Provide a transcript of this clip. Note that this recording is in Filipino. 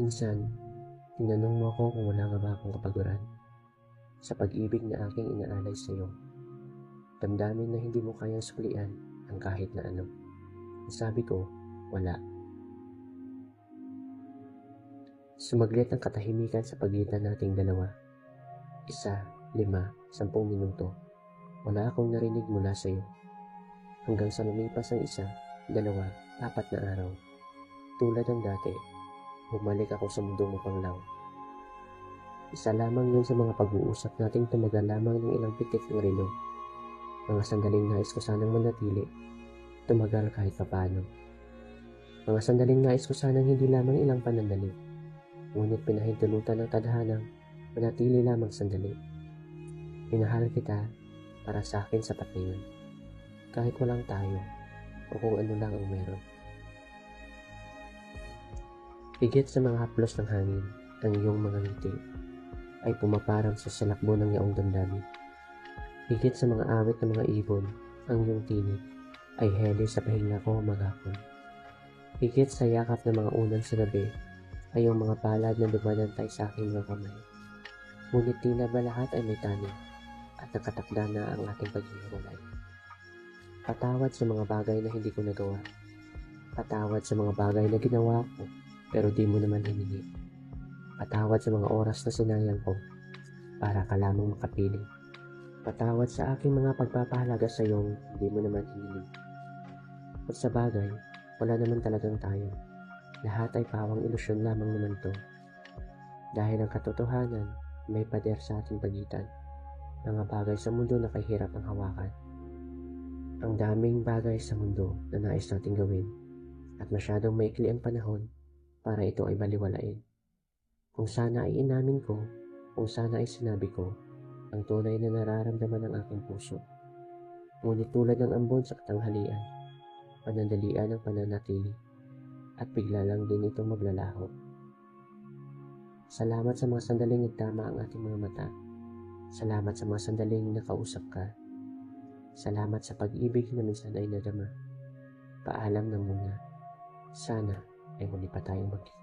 Minsan, tinanong mo ako kung wala nga ba akong kapaguran sa pag-ibig na aking inaalay sa iyo. Damdamin na hindi mo kayang suklian ang kahit na ano. Sabi ko, wala. Sumaglit ang katahimikan sa pagitan nating dalawa. 1, 5, 10 minuto. Wala akong narinig mula sa iyo. Hanggang sa lumipas ang 1, 2, 4 na araw. Tulad ng dati, bumalik ako sa mundong mapanglaw. Isa lamang yun sa mga pag-uusap nating tumagal lamang ng ilang pitik ng relo. Mga sandaling nais ko sanang manatili, tumagal kahit papaano. Mga sandaling nais ko sanang hindi lamang ilang panandali, ngunit pinahintulutan ng tadhanang manatili lamang sandali. Minahal kita, para sa akin sapat na yun. Kahit walang tayo, o kung ano lang ang meron. Higit sa mga haplos ng hangin, ang iyong mga ngiti ay pumaparang sa salakbo ng iyong damdamin. Higit sa mga awit ng mga ibon, ang iyong tinig ay heli sa pahinga ko maghapon. Higit sa yakap ng mga unan sa gabi ay iyong mga palad na dumadantay sa aking mga kamay. Ngunit tila ba lahat ay may tanim at nakatakda na ang ating paghihiwalay. Patawad sa mga bagay na hindi ko nagawa. Patawad sa mga bagay na ginawa ko pero di mo naman hiningi. Patawad sa mga oras na sinayang ko para ka lamang makapili. Patawad sa aking mga pagpapahalaga sa iyong hindi mo naman hiniling. At sa bagay, wala naman talagang tayo. Lahat ay pawang ilusyon lamang naman to. Dahil ang katotohanan, may pader sa ating pagitan. Mga bagay sa mundo na kahirap ang hawakan. Ang daming bagay sa mundo na nais nating gawin at masyadong maikli ang panahon para ito ay baliwalain. Kung sana ay inamin ko, kung sana ay sinabi ko, ang tunay na nararamdaman ng aking puso. Ngunit tulad ng ambon sa katanghalian, panandalian ang pananatili, at bigla lang din itong maglalaho. Salamat sa mga sandaling nagtama ang ating mga mata. Salamat sa mga sandaling nakausap ka. Salamat sa pag-ibig na minsan ay nadama. Paalam na muna. Sana ay muli pa tayong magkikita.